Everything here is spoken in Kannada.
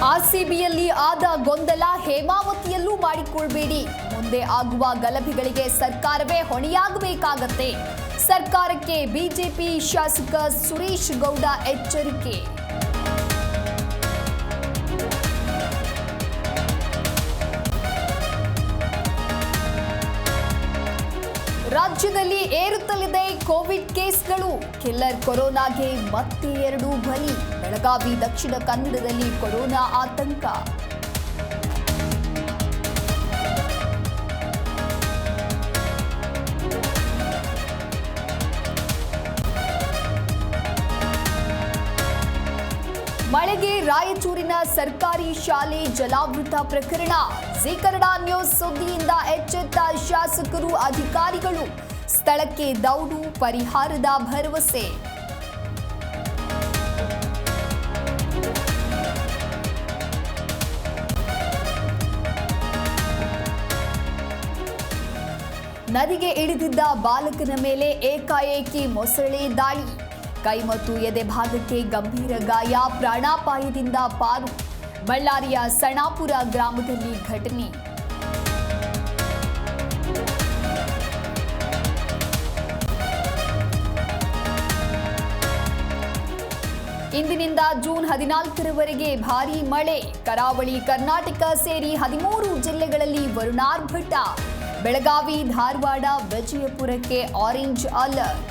ಆರ್ಸಿಬಿಯಲ್ಲಿ ಆದ ಗೊಂದಲ ಹೇಮಾವತಿಯಲ್ಲೂ ಮಾಡಿಕೊಳ್ಬೇಡಿ. ಮುಂದೆ ಆಗುವ ಗಲಭೆಗಳಿಗೆ ಸರ್ಕಾರವೇ ಹೊಣೆಯಾಗಬೇಕಾಗತ್ತೆ. ಸರ್ಕಾರಕ್ಕೆ ಬಿಜೆಪಿ ಶಾಸಕ ಸುರೇಶ್ ಗೌಡ ಎಚ್ಚರಿಕೆ. ರಾಜ್ಯದಲ್ಲಿ ಏರುತ್ತಲಿದೆ ಕೋವಿಡ್ ಕೇಸ್ಗಳು. ಕಿಲ್ಲರ್ ಕೊರೋನಾಗೆ ಮತ್ತೆ 2 ಬಲಿ. ಬೆಳಗಾವಿ, ದಕ್ಷಿಣ ಕನ್ನಡದಲ್ಲಿ ಕೊರೋನಾ ಆತಂಕ. ಮಳೆಗೆ ರಾಯಚೂರಿನ ಸರ್ಕಾರಿ ಶಾಲೆ ಜಲಾವೃತ ಪ್ರಕರಣ. ಜಿ ಕನ್ನಡ ನ್ಯೂಸ್ ಸುದ್ದಿಯಿಂದ ಎಚ್ಚೆತ್ತ ಶಾಸಕರು, ಅಧಿಕಾರಿಗಳು. ಸ್ಥಳಕ್ಕೆ ದೌಡು, ಪರಿಹಾರದ ಭರವಸೆ. ನದಿಗೆ ಇಳಿದಿದ್ದ ಬಾಲಕನ ಮೇಲೆ ಏಕಾಏಕಿ ಮೊಸಳೆ ದಾಳಿ. ಕೈ ಮತ್ತು ಎದೆ ಭಾಗಕ್ಕೆ ಗಂಭೀರ ಗಾಯ, ಪ್ರಾಣಾಪಾಯದಿಂದ ಪಾರು. ಬಳ್ಳಾರಿಯ ಸಣಾಪುರ ಗ್ರಾಮದಲ್ಲಿ ಘಟನೆ. ಇಂದಿನಿಂದ ಜೂನ್ 14ರವರೆಗೆ ಭಾರೀ ಮಳೆ. ಕರಾವಳಿ ಕರ್ನಾಟಕ ಸೇರಿ 13 ಜಿಲ್ಲೆಗಳಲ್ಲಿ ವರುಣಾರ್ಭಟ. ಬೆಳಗಾವಿ, ಧಾರವಾಡ, ವಿಜಯಪುರಕ್ಕೆ ಆರೆಂಜ್ ಅಲರ್ಟ್.